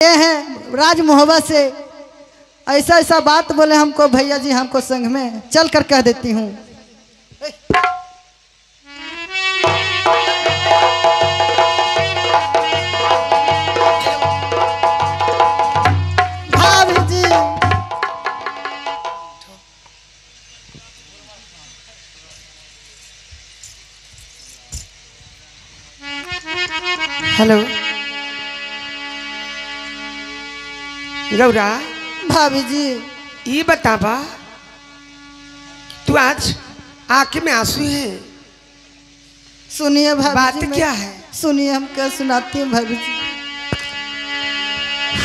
ये हैं राज मोहब्बत से ऐसा ऐसा बात बोले हमको भैया जी, हमको संग में चल कर कह देती हूँ। भाभी जी हेलो गौरा, भाभी जी ये बतावा तू आज आंखें में आंसू है, सुनिए भाभी बात जी, क्या है? सुनिए हम क्या सुनाती हूँ भाभी जी।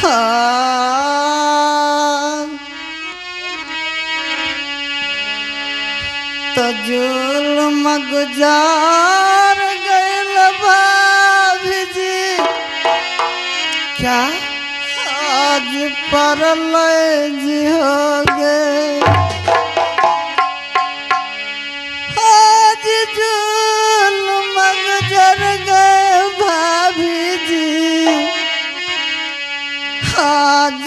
हाँ तो जुल्म गुजार गइल भाभी जी, क्या आज परलय हो गए, आज जुल्म गुजर गए भाभी जी, आज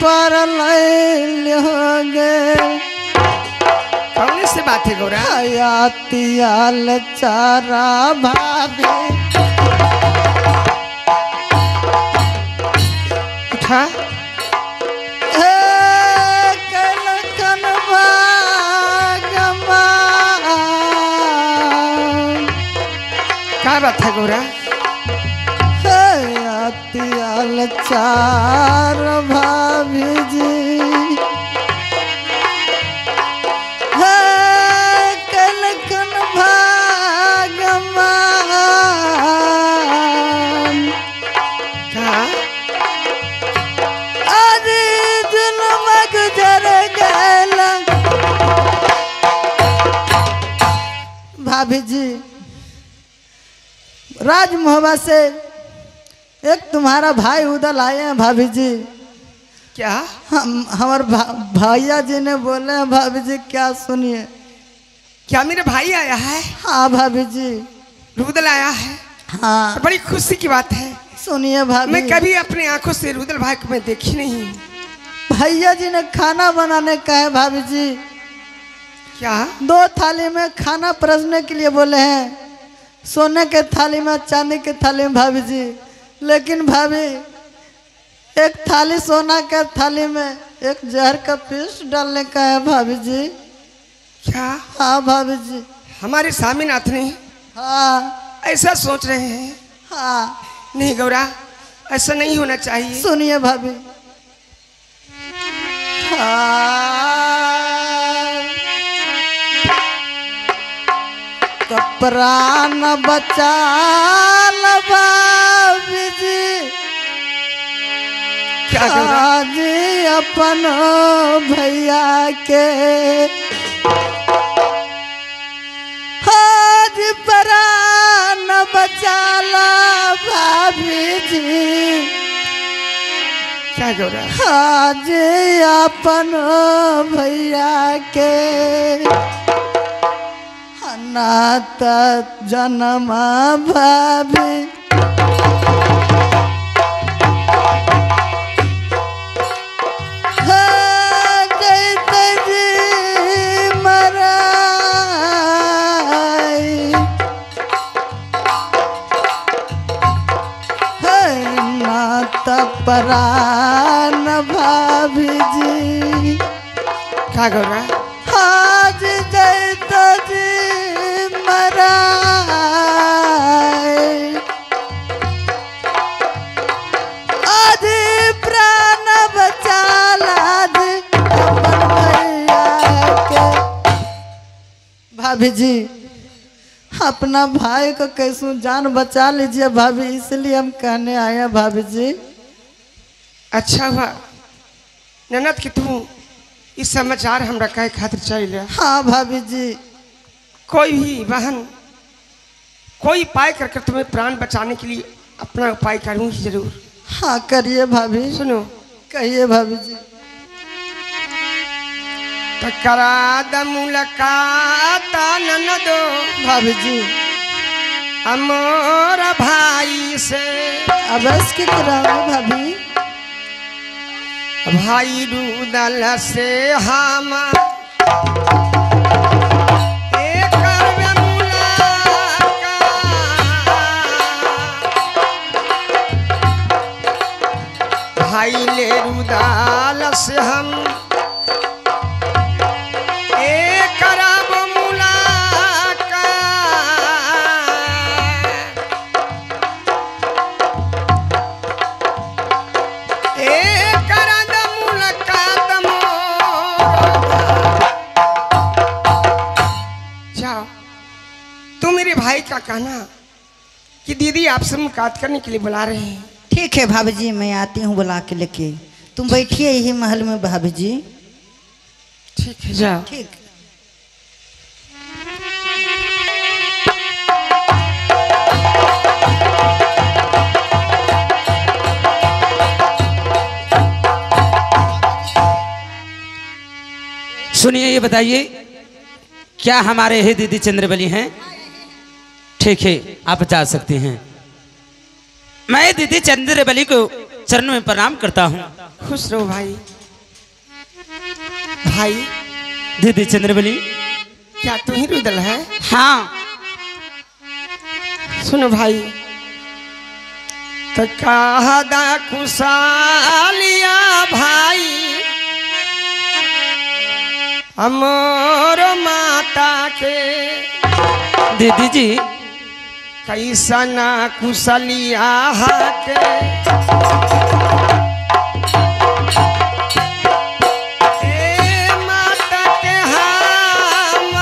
परलय हो गए। कौन से बात है गौरा? हयातियाल चारा भाभी, उठा कलकन भागमा, क्या बात है गौरा? हयातियाल चार भाभी जी, कलकन भागमा, क्या आज जुल्म गुजर गया। भाभी जी राज मोहब्बत से एक तुम्हारा भाई उधर आए हैं भाभी जी, क्या हमारे भैया जी ने बोले हैं भाभी जी, क्या सुनिए। क्या मेरा भाई आया है? हाँ भाभी जी, रुदल आया है? हाँ बड़ी खुशी की बात है। सुनिए भाभी, मैं कभी अपने आंखों से रुदल भाई को मैं देखी नहीं। भैया जी ने खाना बनाने का है भाभी जी, क्या 2 थाली में खाना परोसने के लिए बोले हैं, सोने के थाली में चांदी के थाली में भाभी जी, लेकिन भाभी एक थाली सोना के थाली में एक जहर का पीस डालने का है भाभी जी। क्या हाँ भाभी जी, हमारे स्वामीनाथ ने हाँ ऐसा सोच रहे हैं? हाँ नहीं गौरा, ऐसा नहीं होना चाहिए। सुनिए भाभी, तो प्राण बचा भाभी जी, क्या गौरा? आज अपन भैया के, आज प्राण बचाला भाभी जी, क्या गौरा? आज अपन भैया के, अनाथ जन्म भाभी, परान भाभी जी, क्या गौरा? आज दैत जी मराए, आज प्राण बचाला अपन भैया के। भाभी जी अपना भाई को कैसू जान बचा लीजिए भाभी, इसलिए हम कहने आए हैं भाभी जी। अच्छा हुआ ननद कि तू इस समाचार हमरा कहे खातिर चाहिए। हाँ भाभी जी, कोई भी बहन कोई उपाय कर तुम्हें प्राण बचाने के लिए अपना उपाय करूंगी जरूर। हाँ करिए भाभी, सुनो, कहिए भाभी जी। करा द मुलाकात ननदो भाभी जी हमारा भाई से। अब इसकी कराओगे भाभी? भाई रुदल से हम भाई ले रुदाल से हम करब मुलाकात जाओ। तू मेरे भाई का कहना कि दीदी आपसे मुलाकात करने के लिए बुला रहे हैं। ठीक है भाभी जी, मैं आती हूँ बुला के लेके। तुम बैठिए यही महल में भाभी जी। ठीक है जाओ। ठीक। सुनिए, ये बताइए क्या हमारे हे दीदी चंद्रबली हैं? ठीक है, आप जा सकते हैं। मैं दीदी चंद्रबली को चरणों में प्रणाम करता हूँ। खुश रहो भाई। भाई दीदी चंद्रबली, क्या तू ही रुदल है? हाँ। सुनो भाई, तो कहदा खुशालिया भाई हमर माता के। दीदी जी कैसना कुशलिया के माता के हम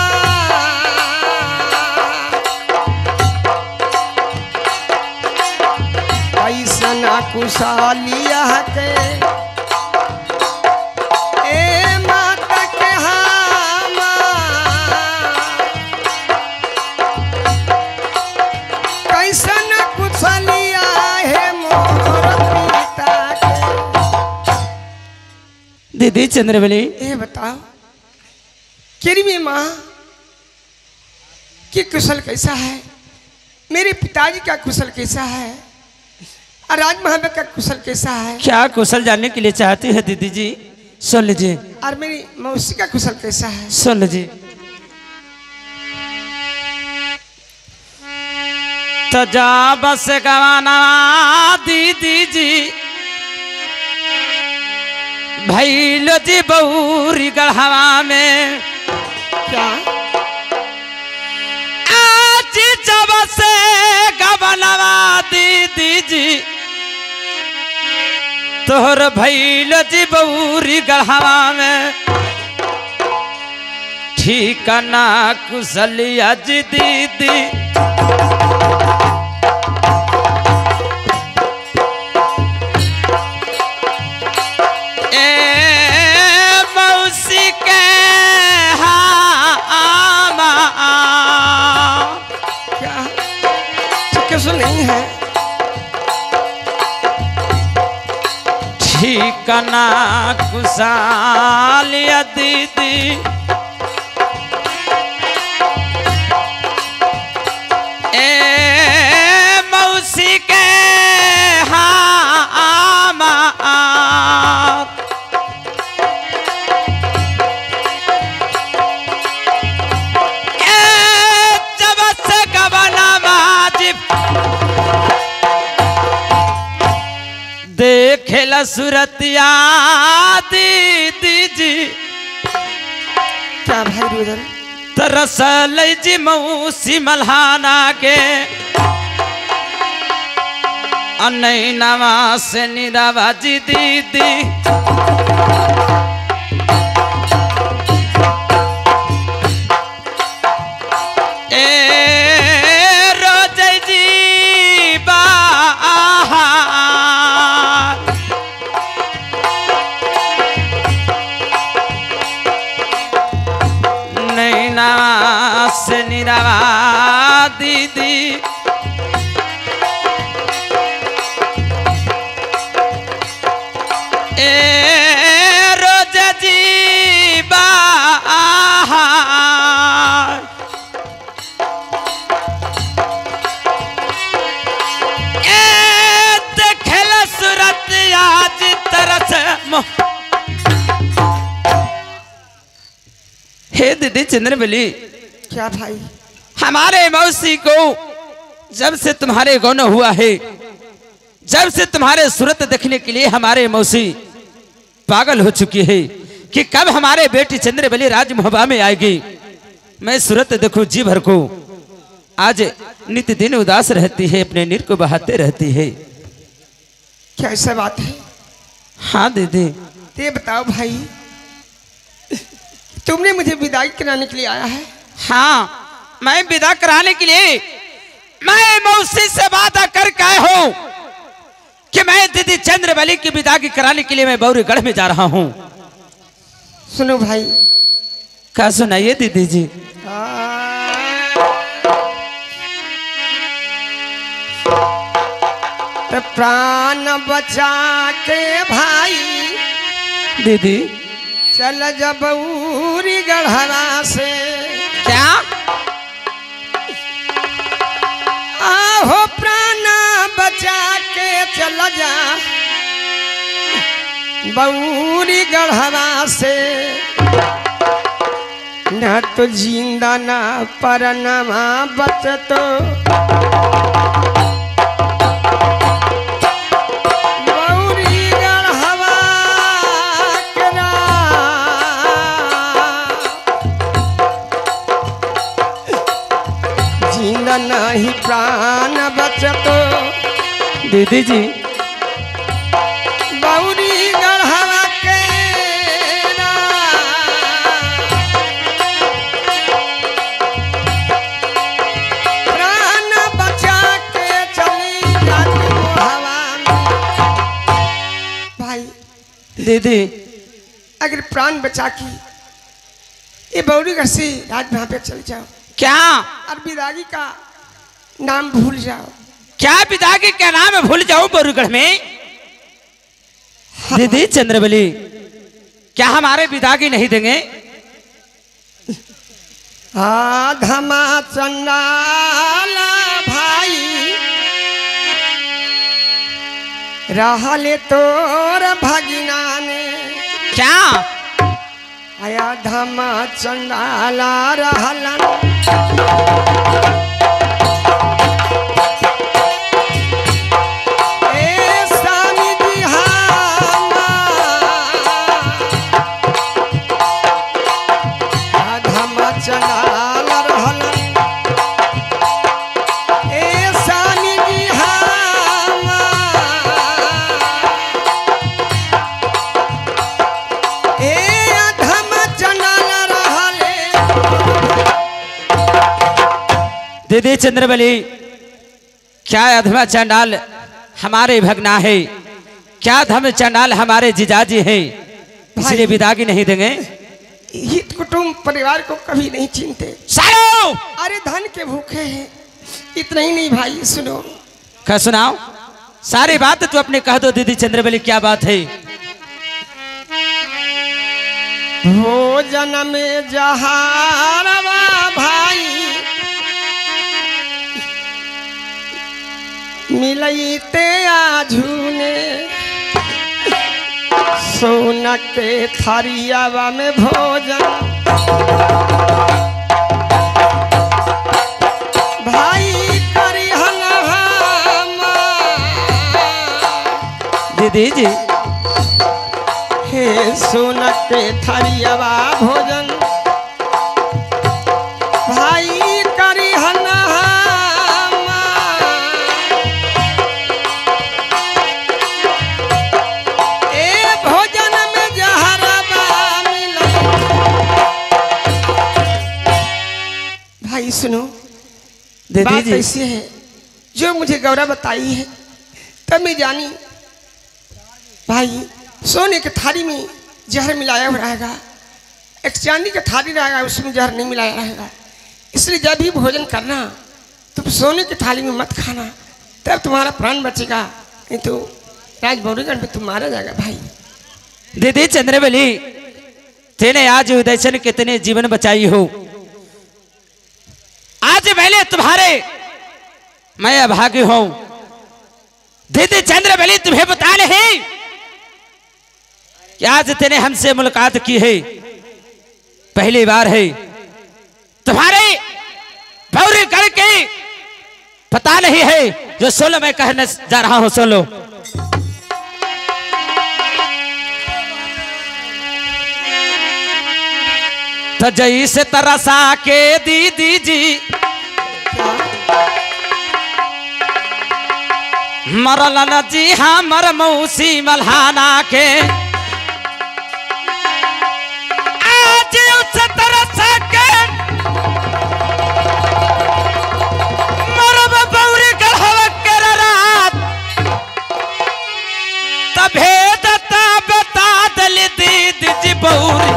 कैसना कुशलिया के दीदी चंद्रबली, ये बताओ केरी में माँ कि कुशल कैसा है, मेरे पिताजी का कुशल कैसा है, और राज महाबे का कुशल कैसा है? क्या कुशल जानने के लिए चाहती है दीदी जी? सुन लीजिए। और मेरी मौसी का कुशल कैसा है? सुन लीजिए। तो जा बस गवाना दीदी जी भैलो जी बऊरी गढ़वा में। क्या आज जब से गवनवा दीदी जी तोहर भैलो जी बऊरी गढ़वा में। ठिकाना कुशलिया जी दीदी नहीं है? ठिकाना कुशालिया दीदी मौसी के देखेला सूरतिया दीदी जी। क्या भाई रुदल? तरसल जी मौसी मल्हाना के अनैनवा से निरावा जी दीदी। से निरावा दीदी रोज जीवा देखेला सूरत आज तरस हे दीदी चंद्रबली, क्या भाई? हमारे मौसी को जब से तुम्हारे गौन हुआ है, जब से तुम्हारे सूरत देखने के लिए हमारे मौसी पागल हो चुकी है कि कब हमारे बेटी चंद्रबली राजमहबा में आएगी। मैं सूरत देखूं जी भर को, आज नित्य दिन उदास रहती है, अपने नीर को बहाते रहती है। क्या ऐसा बात है? हाँ दीदी। ये बताओ भाई, तुमने मुझे विदाई कराने के लिए आया है? हाँ, मैं विदा कराने के लिए मैं मौसी से वादा करके आया हूं कि मैं दीदी चंद्रबली की विदाई कराने के लिए मैं बौरीगढ़ में जा रहा हूं। सुनो भाई। क्या सुनाइए दीदी जी? तो प्राण बचा के भाई दीदी चल जब बौरीगढ़वा से। क्या? आहो प्राण बचा के चल जा बौरीगढ़वा से, न तो जिंदा न परनमा बचतो बौरीगढ़वा के जिंदा नहीं प्राण बचतो। दीदी जी बौरीगढ़वा के प्राण बचा के चली जाती हवा में। भाई दीदी अगर प्राण बचा के ये बौरीगढ़ से राजमहल पे चल जाओ, क्या? और विदाई का नाम भूल जाओ। क्या विदाई का नाम भूल जाऊं बौरीगढ़ में? दीदी चंद्रबली, क्या हमारे विदाई नहीं देंगे? धमा चंडाला भाई रहले तोर भगिना ने। क्या? आया धमा चंडाला रहलन दीदी चंद्रबली, क्या अधमा चंडाल हमारे भगना है? क्या धम चंडाल हमारे जिजाजी है, इसलिए विदाई नहीं देंगे? हित कुटुंब परिवार को कभी नहीं चिंते। सालो! अरे धन के भूखे हैं। इतना ही नहीं भाई, सुनो। क्या सुनाओ? सारी बात तू अपने कह दो दीदी चंद्रबली, क्या बात है? भोजन में जहारवा भाई मिलते आझूने, सोना के थारियावा में भोजन भाई करिहन हम। दीदी जी हे सोना के थारियावा भोजन भाई करिहन सुनो। दीदी बात जी ऐसी है, जो मुझे गौरव बताई है तब मैं जानी भाई सोने के थाली में जहर मिलाया हुआ रहेगा, एक चांदी का थाली रहेगा उसमें जहर नहीं मिलाया रहेगा। इसलिए जब भी भोजन करना तुम सोने की थाली में मत खाना, तब तुम्हारा प्राण बचेगा, नहीं तो राज बौरीगढ़ में तुम मारा जाएगा भाई। दीदी चंद्रबली, तेने आज उदयचन कितने जीवन बचाई हो। आज पहले तुम्हारे मैं अभागी हूं। दीदी चंद्रबली तुम्हें बता नहीं कि आज तेने हमसे मुलाकात की है, पहली बार है तुम्हारे भौरी करके पता नहीं है जो सोलो मैं कहने जा रहा हूं। सोलो तो जैसे तरसा के दीदी जी मरल न जी हमर मौसी मल्हाना के आज उस तरसा के मरब बौरी गढ़वा के रात तभे दता बता दल दीदी जी बौरी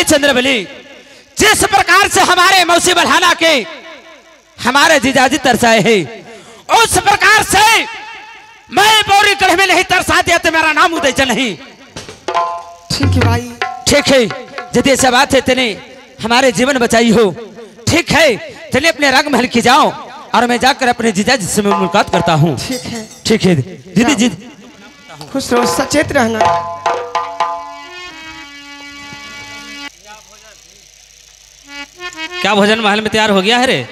चंद्रबली जिस प्रकार से हमारे मौसी बल्हाना के हमारे जीजाजी तरसाए हैं उस प्रकार से मैं बौरी गढ़ में नहीं तरसा दिया तो मेरा नाम उदयचंद नहीं। ठीक है भाई, ठीक है। यदि ऐसा बात है तेने हमारे जीवन बचाई हो, ठीक है, तेने अपने रंग महल की जाओ और मैं जाकर अपने जीजाजी से मुलाकात करता हूँ। ठीक है, ठीक है दीदी जी, खुश रहो, सचेत रहना। क्या भोजन महल में तैयार हो गया है रे?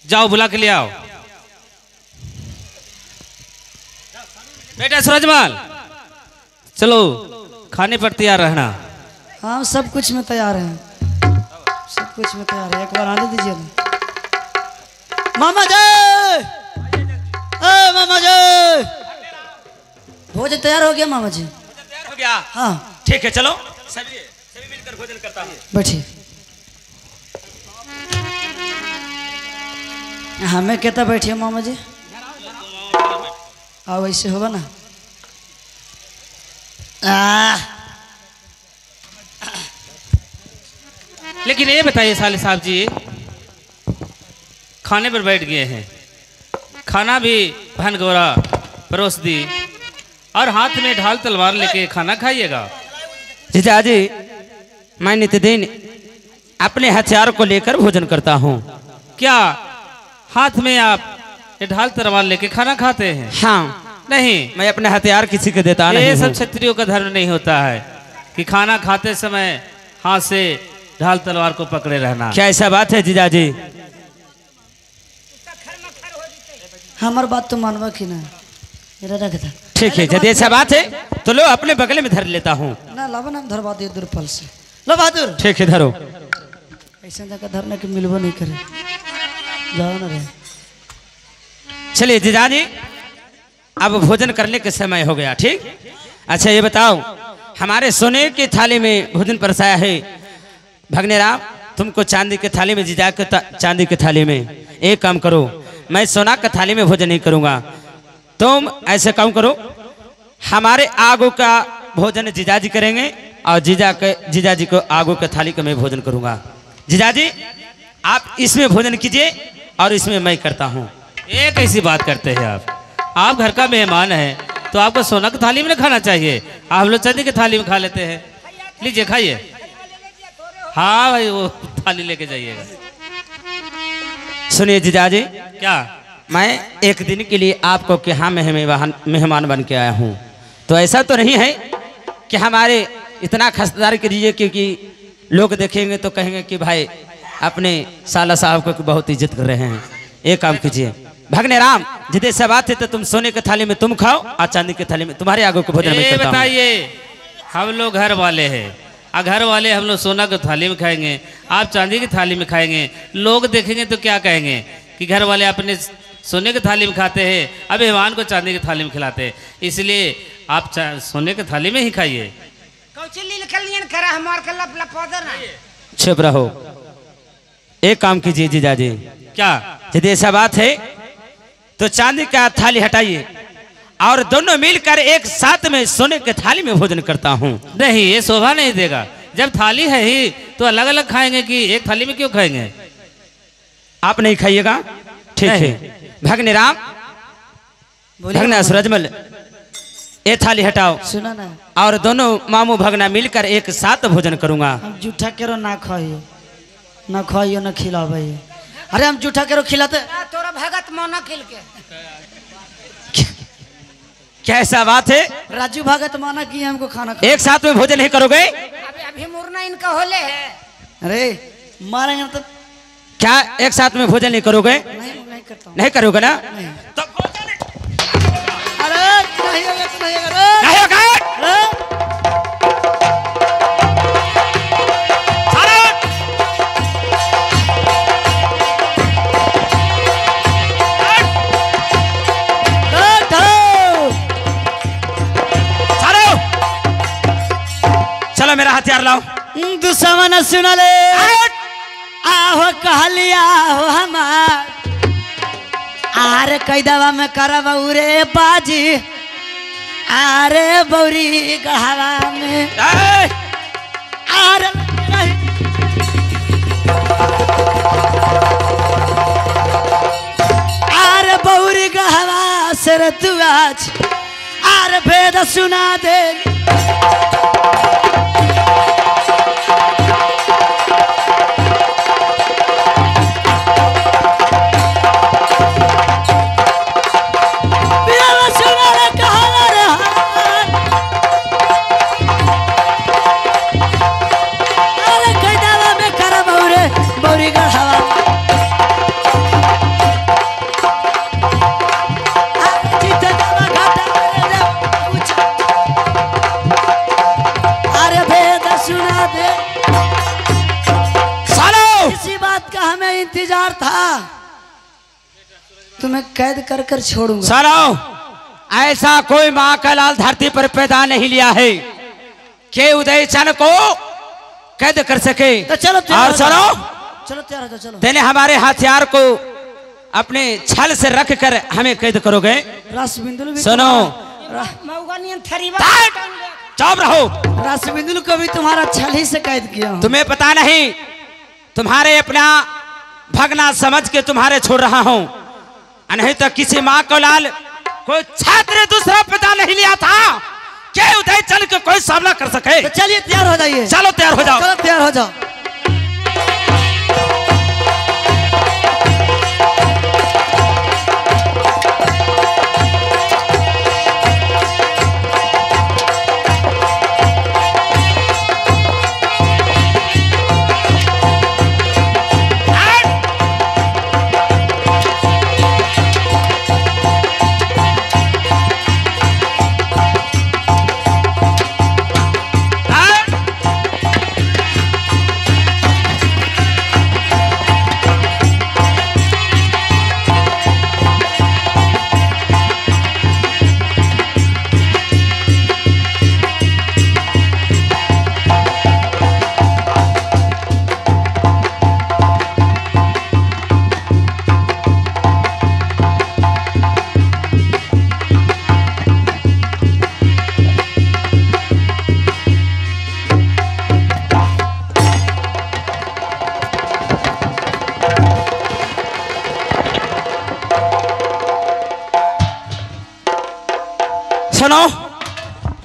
जाओ बुला के ले आओ। बेटा सूरजमल चलो खाने पर तैयार रहना। हाँ सब कुछ में तैयार है, सब कुछ में तैयार है। एक बार आने दीजिए ना। मामा जी, मामा जी, भोजन तैयार हो गया मामा जी? तैयार हो गया। हाँ ठीक है, चलो सभी मिलकर भोजन करता हूँ। बैठिए। हमें कहता बैठिए मामा जी, आओ ऐसे होगा ना। लेकिन ये बताइए साले साहब जी, खाने पर बैठ गए हैं, खाना भी भन गोरा परोस दी और हाथ में ढाल तलवार लेके खाना खाइएगा। जीजा जी, मैं नित्यदिन अपने हथियार को लेकर भोजन करता हूँ, क्या हाथ में आप ये ढाल तलवार लेके खाना खाते हैं? हाँ नहीं, मैं अपने हथियार किसी को देता नहीं। ये सब क्षत्रियों का धर्म नहीं होता है कि खाना खाते समय हाथ से ढाल तलवार को पकड़े रहना। क्या ऐसा बात है जीजा जी? हमार बात तो मानवा की ना, रख था। ठीक है, यदि ऐसा बात है तो लो अपने बगल में धर लेता हूँ ना। लावा नाम धरवा दे दुर्पल से। लो बहादुर। ठीक है, धरो। ऐसा जगह धरने के मिलबो नहीं करे, जाओ ना रे। चलिए जीजा जी, अब भोजन करने के समय हो गया। ठीक, अच्छा ये बताओ, हमारे सोने की थाली में भोजन परसाया है, भगनेराम तुमको चांदी की थाली में, जीजा को चांदी की थाली में। एक काम करो, मैं सोना की थाली में भोजन नहीं करूंगा, तुम ऐसे काम करो, हमारे आगू का भोजन जीजा जी करेंगे और जीजा जी को आगू की थाली का मैं भोजन करूंगा। जीजा जी आप इसमें भोजन कीजिए और इसमें मैं करता हूँ। एक ऐसी बात करते हैं आप घर का मेहमान है तो आपको सोना की थाली में खाना चाहिए, आप लोग चांदी की थाली में खा लेते हैं। लीजिए खाइए। हाँ भाई, वो थाली लेके जाइएगा। सुनिए जीजा जी, क्या मैं एक दिन के लिए आपको यहाँ मेहमान बन के आया हूँ, तो ऐसा तो नहीं है कि हमारे इतना खसदार कीजिए क्योंकि लोग देखेंगे तो कहेंगे कि भाई अपने साला साहब को बहुत इज्जत कर रहे हैं। एक काम कीजिए भगनेराम, जिदे सब बात है तो तुम सोने की थाली में तुम खाओ और चांदी की थाली में तुम्हारे आगे को भोजन में करता हूं। बताइए, हम लोग घर वाले हैं, घर वाले हम लोग सोना की थाली में खाएंगे, आप चांदी की थाली में खाएंगे। लोग देखेंगे तो क्या कहेंगे कि घर वाले अपने सोने की थाली में खाते हैं, अब मेहमान को चांदी की थाली में खिलाते हैं। इसलिए आप सोने की थाली में ही खाइए। चुप रहो। एक काम कीजिए जीजाजी। क्या? यदि ऐसा बात है तो चांदी का थाली हटाइए और दोनों मिलकर एक साथ में सोने के थाली में भोजन करता हूँ। नहीं, ये शोभा नहीं देगा। जब थाली है ही तो अलग अलग खाएंगे कि एक थाली में क्यों खाएंगे? आप नहीं खाइएगा? ठीक है। भगनी राम, भगना सूरजमल, ये थाली हटाओ। सुना ना, और दोनों मामू भगना मिलकर एक साथ भोजन करूंगा। हम जूठा केरो ना खाइए, ना खाइए ना खिलावे। अरे हम जूठा केरो खिलाते तोरा भगत मोना खिल के। क्या ऐसा बात है? राजू भगत माना कि हमको खाना एक साथ में भोजन नहीं करोगे? अभी मुरना इनका होले है। अरे मारेंगे तो क्या एक साथ में भोजन नहीं करोगे? नहीं करता हूँ। नहीं करोगे ना? तो अरे नहीं होगा तो नहीं होगा। नहीं होगा। चलो मेरा हथियार लाओ। दुश्मन सुन ले, आहो कहलिया हो हमार, आरे कैदवा में करब रे बाजी, आरे बौरी गढ़वा में आरे आरे बौरी गढ़वा से रे तू आज आरे भेद सुना दे। इंतजार था, तुम्हें कैद कर कर छोड़ूंगा। सालो, ऐसा कोई माँ का लाल धरती पर पैदा नहीं लिया है कि उदय चंद को कैद कर सके। तो चलो और सुनो, चलो तैयार हो जाओ। चलो तेने हमारे हथियार को अपने छल से रख कर हमें कैद करोगे? रासबिंदुल भी सुनो, चुप रहो। रासबिंदुल को भी तुम्हारा छल ही से कैद किया। तुम्हें पता नहीं, तुम्हारे अपना भगना समझ के तुम्हारे छोड़ रहा हूं, नहीं तो किसी माँ को लाल कोई छात्र दूसरा पिता नहीं लिया था कि उदय चल के कोई सामना कर सके। तो चलिए तैयार हो जाइए। चलो तैयार हो जाओ। चलो तैयार हो जाओ। सुनो,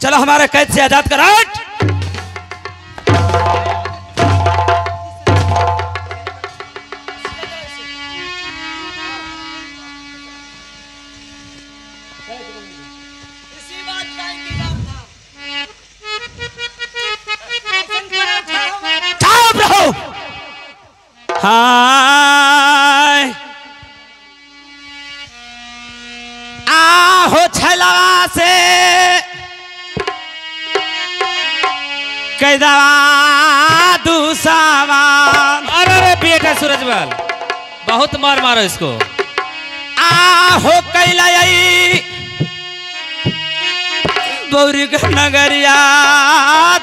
चलो हमारे कैद से आजाद करो। चुप रहो। हाय आहो छलवा से कैदवा दूसवा। अरे बेटा सूरजमल बहुत मार मारो इसको। आहो कैलाई बौरी नगरिया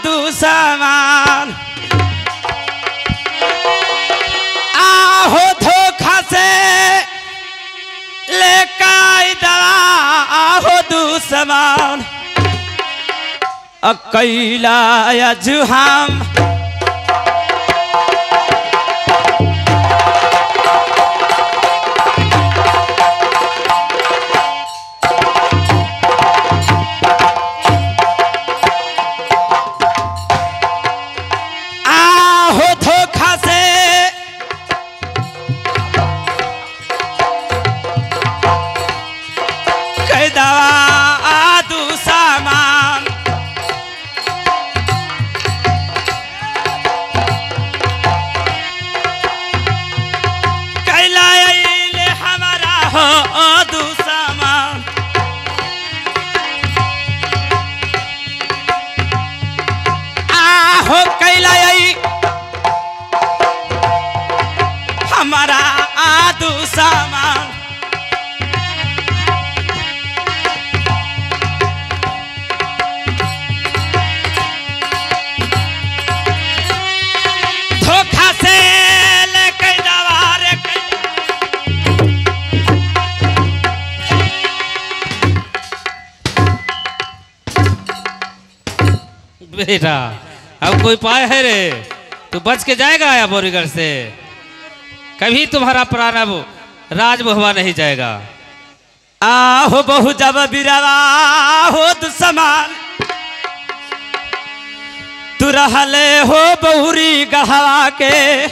दूसवा। आहो धोखा से ले कैदवा आहो दूसवा। कैला जुहाम आहो धोखा से कैदवा दूसमान। कैलाइले हमारा हो दूसमान। आहो कैलाई हमारा दूसमान। धोखा से लेके दवारे बेटा अब कोई पाए है रे, तू बच के जाएगा या बोरीगढ़ से? कभी तुम्हारा प्राण अब राजभुवा नहीं जाएगा। आहो बहु जब बिरवा हो दुश्मन तू रहले हो बहुरी गहवा के।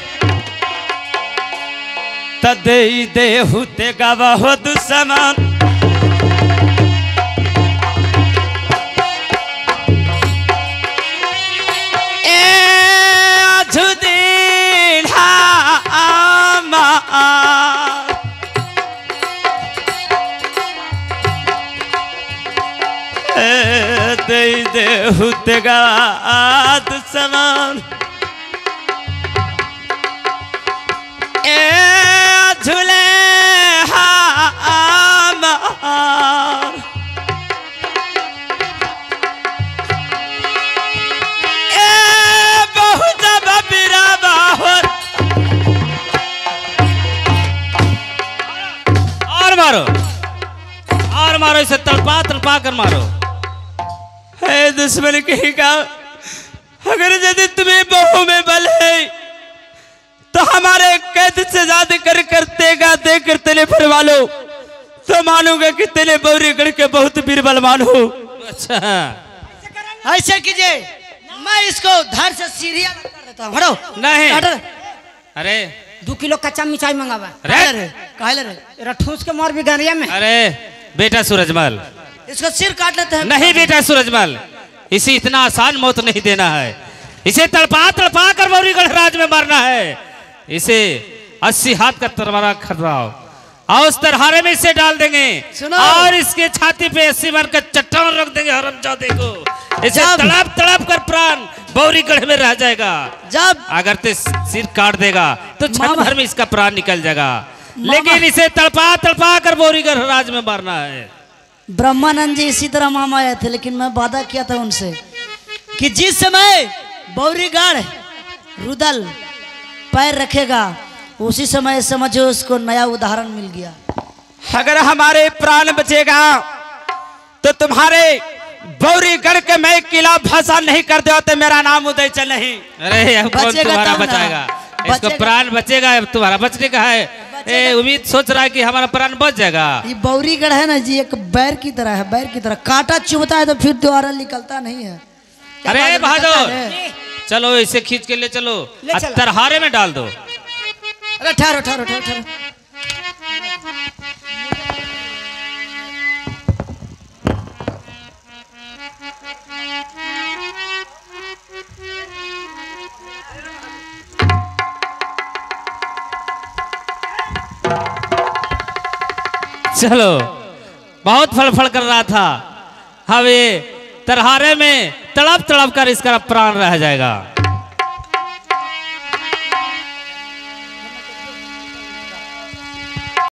तदे देहु ते गवा हो दुश्मन। देहु ते गवा दुश्मन। ए झूले हामार ए बहुत बिराबा हो। और मारो और मारो, इसे तड़पा तड़पा कर मारो। है दुश्मन कहेगा अगर यदि तुम्हें बहू में बल है तो हमारे कैद से ज्यादा कर देगा देकर तेरे पर वालो तो मानूंगा कि तेरे बौरीगढ़ के बहुत वीर बलवान हो। अच्छा ऐसे कीजिए, मैं इसको धर से सीढ़िया कर देता हूँ। हटो नहीं। अरे 2 किलो कच्चा मिठाई मंगावा। काहे रे ठूस के मार भी गरिया में। अरे बेटा सूरजमल इसको सिर काट लेते हैं। नहीं बेटा सूरजमल, इसे इतना आसान मौत नहीं देना है। इसे तड़पा तड़पा कर बौरीगढ़ राज में मारना है। इसे 80 हाथ का तलवार खरवाओ और उस तरहारे में इसे डाल देंगे और इसके छाती पे 80 मार का चट्टान रख देंगे हरामजादे को। इसे तड़प तड़प कर प्राण बौरीगढ़ में रह जाएगा। जब अगर ते सिर काट देगा तो क्षण भर में इसका प्राण निकल जाएगा। लेकिन इसे तड़पा तड़पा कर बौरीगढ़ राज में मारना है। ब्रह्मानंद जी इसी तरह मामा आए थे, लेकिन मैं वादा किया था उनसे कि जिस समय बौरीगढ़ रुदल पैर रखेगा उसी समय समझो उसको नया उदाहरण मिल गया। अगर हमारे प्राण बचेगा तो तुम्हारे बौरीगढ़ के मैं किला भाषा नहीं कर दो तो मेरा नाम उदय चल नहीं। अरे अब कौन तुम्हारा बचाएगा? इसको प्राण बचेगा, अब तुम्हारा बचने का है। उम्मीद सोच रहा है कि हमारा प्राण बच जाएगा। ये बौरीगढ़ है ना जी, एक बैर की तरह है, बैर की तरह कांटा चुभता है तो फिर दोबारा निकलता नहीं है। अरे बहादुर चलो इसे खींच के ले चलो, तरहारे में डाल दो। अरे ठहरो ठहरो ठहरो ठहरो। चलो बहुत फड़फड़ कर रहा था। अब ये तरहारे में तड़प तड़प कर इसका प्राण रह जाएगा।